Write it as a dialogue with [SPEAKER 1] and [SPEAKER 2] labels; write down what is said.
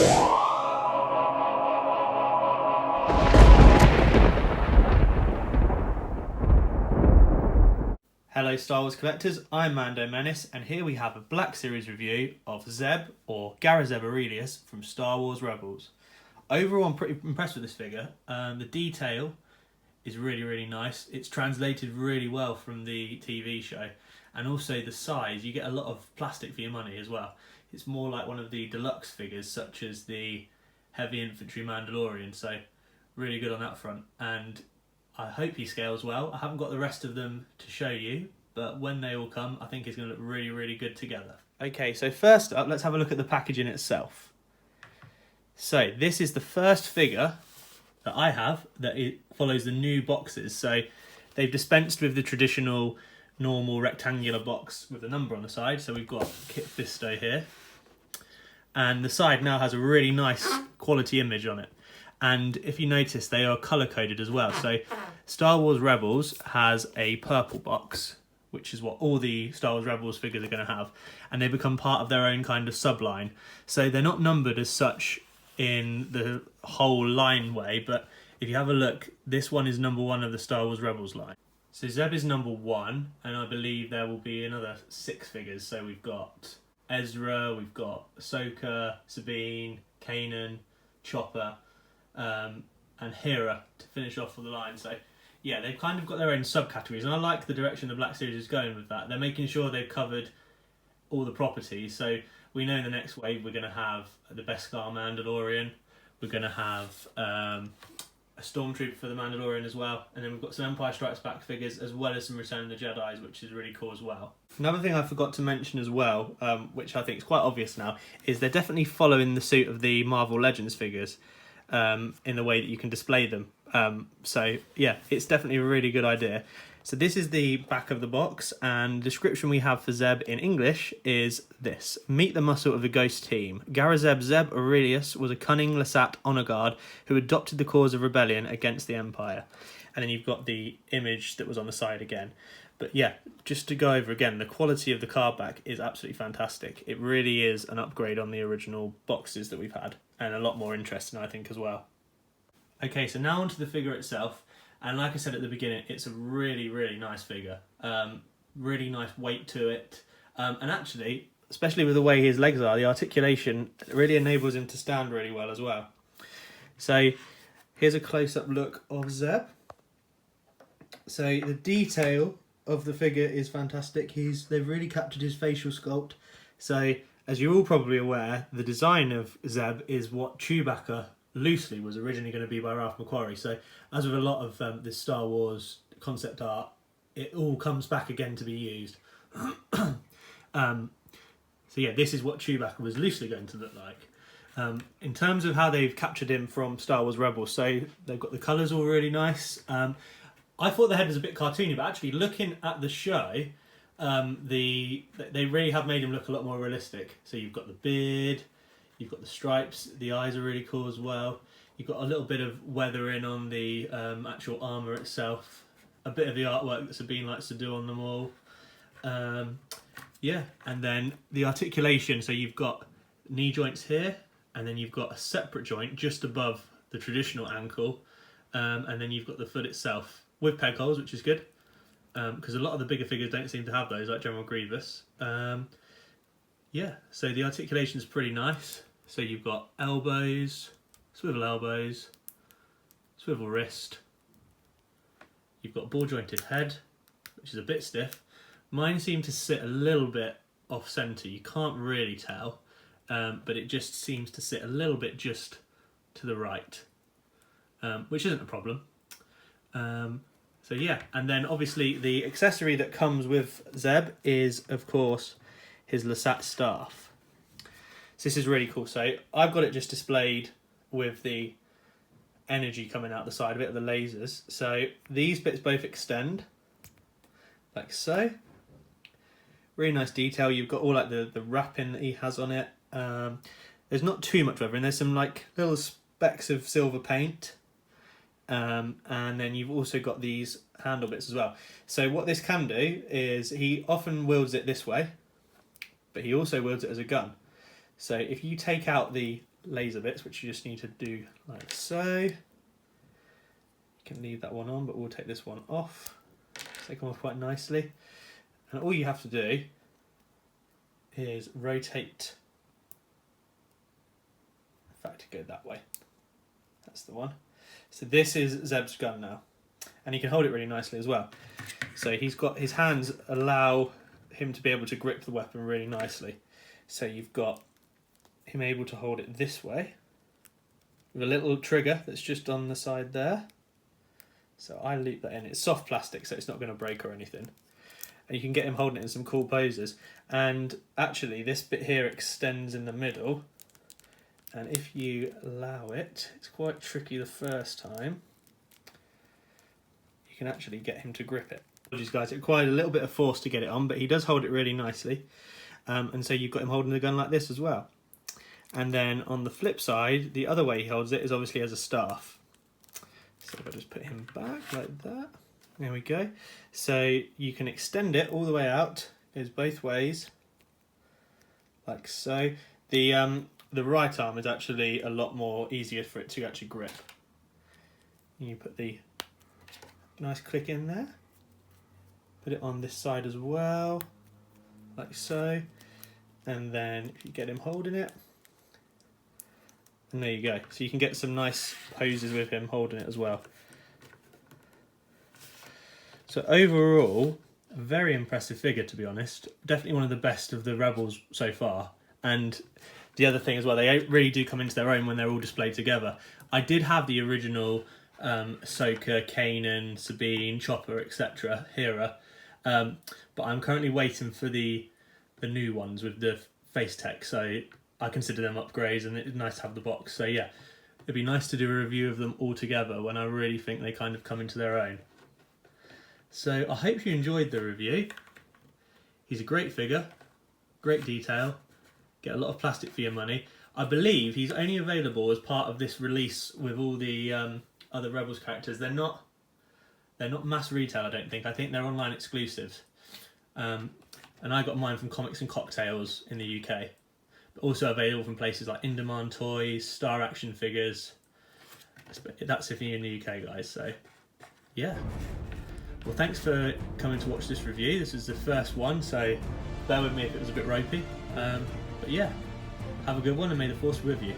[SPEAKER 1] Hello Star Wars collectors, I'm Mando Menace, and here we have a Black Series review of Zeb, or Garazeb Aurelius, from Star Wars Rebels. Overall, I'm pretty impressed with this figure. The detail is really nice. It's translated really well from the TV show, and also the size, you get a lot of plastic for your money as well. It's more like one of the deluxe figures, such as the Heavy Infantry Mandalorian, so really good on that front. And I hope he scales well. I haven't got the rest of them to show you, but when they all come, I think it's going to look really good together. Okay, so first up, let's have a look at the packaging itself. So this is the first figure that I have that it follows the new boxes. So they've dispensed with the traditional normal rectangular box with a number on the side. So we've got Kit Fisto here. And the side now has a really nice quality image on it. And if you notice, they are colour-coded as well. So Star Wars Rebels has a purple box, which is what all the Star Wars Rebels figures are going to have. And they become part of their own kind of subline. So they're not numbered as such in the whole line way, but if you have a look, this one is number 1 of the Star Wars Rebels line. So Zeb is number 1, and I believe there will be another 6 figures. So we've got Ezra, we've got Ahsoka, Sabine, Kanan, Chopper, and Hera to finish off for the line. So yeah, they've kind of got their own subcategories, and I like the direction the Black Series is going with that. They're making sure they've covered all the properties. So we know in the next wave we're going to have the Beskar Mandalorian, we're going to have a Stormtrooper for the Mandalorian as well, and then we've got some Empire Strikes Back figures as well as some Return of the Jedis, which is really cool as well. Another thing I forgot to mention as well, which I think is quite obvious now, is they're definitely following the suit of the Marvel Legends figures in the way that you can display them. So yeah, it's definitely a really good idea. So this is the back of the box, and the description we have for Zeb in English is this. Meet the muscle of the Ghost team. Garazeb Zeb Aurelius was a cunning Lasat honor guard who adopted the cause of rebellion against the Empire. And then you've got the image that was on the side again. But yeah, just to go over again, the quality of the card back is absolutely fantastic. It really is an upgrade on the original boxes that we've had, and a lot more interesting, I think, as well. Okay, so now onto the figure itself. And like I said at the beginning, it's a really nice figure. Really nice weight to it. And actually, especially with the way his legs are, the articulation really enables him to stand really well as well. So here's a close-up look of Zeb. So the detail of the figure is fantastic. They've really captured his facial sculpt. So as you're all probably aware, the design of Zeb is what Chewbacca loosely was originally going to be by Ralph McQuarrie. So as with a lot of this Star Wars concept art, it all comes back again to be used. So yeah, this is what Chewbacca was loosely going to look like. In terms of how they've captured him from Star Wars Rebels, so they've got the colours all really nice. I thought the head was a bit cartoony, but actually looking at the show, they really have made him look a lot more realistic. So you've got the beard, you've got the stripes, the eyes are really cool as well. You've got a little bit of weathering on the actual armour itself. A bit of the artwork that Sabine likes to do on them all. Yeah, and then the articulation. So you've got knee joints here, and then you've got a separate joint just above the traditional ankle. And then you've got the foot itself with peg holes, which is good. Because a lot of the bigger figures don't seem to have those, like General Grievous. Yeah, so the articulation is pretty nice. So you've got elbows, swivel wrist. You've got ball jointed head, which is a bit stiff. Mine seem to sit a little bit off centre. You can't really tell, but it just seems to sit a little bit just to the right, which isn't a problem. So yeah, and then obviously the accessory that comes with Zeb is, of course, his Lasat staff. So this is really cool. So I've got it just displayed with the energy coming out the side of it, the lasers. So these bits both extend, like so. Really nice detail. You've got all like the wrapping that he has on it. There's not too much weathering. There's some like little specks of silver paint. And then you've also got these handle bits as well. So what this can do is he often wields it this way, but he also wields it as a gun. So if you take out the laser bits, which you just need to do like so. You can leave that one on, but we'll take this one off. So they come off quite nicely. And all you have to do is rotate. In fact, go that way. That's the one. So this is Zeb's gun now. And he can hold it really nicely as well. So he's got his hands allow him to be able to grip the weapon really nicely. So you've got him able to hold it this way with a little trigger that's just on the side there. So I loop that in. It's soft plastic, so it's not going to break or anything. And you can get him holding it in some cool poses. And actually this bit here extends in the middle. And if you allow it, it's quite tricky the first time. You can actually get him to grip it. Apologies guys, it required a little bit of force to get it on, but he does hold it really nicely. And so you've got him holding the gun like this as well. And then on the flip side, the other way he holds it is obviously as a staff. So if I just put him back like that, there we go. So you can extend it all the way out, goes both ways, like so. The right arm is actually a lot more easier for it to actually grip. You put the nice click in there, put it on this side as well, like so, and then if you get him holding it, and there you go. So you can get some nice poses with him holding it as well. So overall, a very impressive figure, to be honest. Definitely one of the best of the Rebels so far. And the other thing as well, they really do come into their own when they're all displayed together. I did have the original Ahsoka, Kanan, Sabine, Chopper, etc. Hera, but I'm currently waiting for the new ones with the face tech, so I consider them upgrades, and it's nice to have the box. So yeah, it'd be nice to do a review of them all together when I really think they kind of come into their own. So I hope you enjoyed the review. He's a great figure, great detail, get a lot of plastic for your money. I believe he's only available as part of this release with all the other Rebels characters. They're not mass retail, I don't think. I think they're online exclusives. And I got mine from Comics and Cocktails in the UK. But also available from places like In-Demand Toys, Star Action Figures. That's if you're in the UK, guys. So yeah. Well, thanks for coming to watch this review. This is the first one, so bear with me if it was a bit ropey. But yeah, have a good one and may the Force be with you.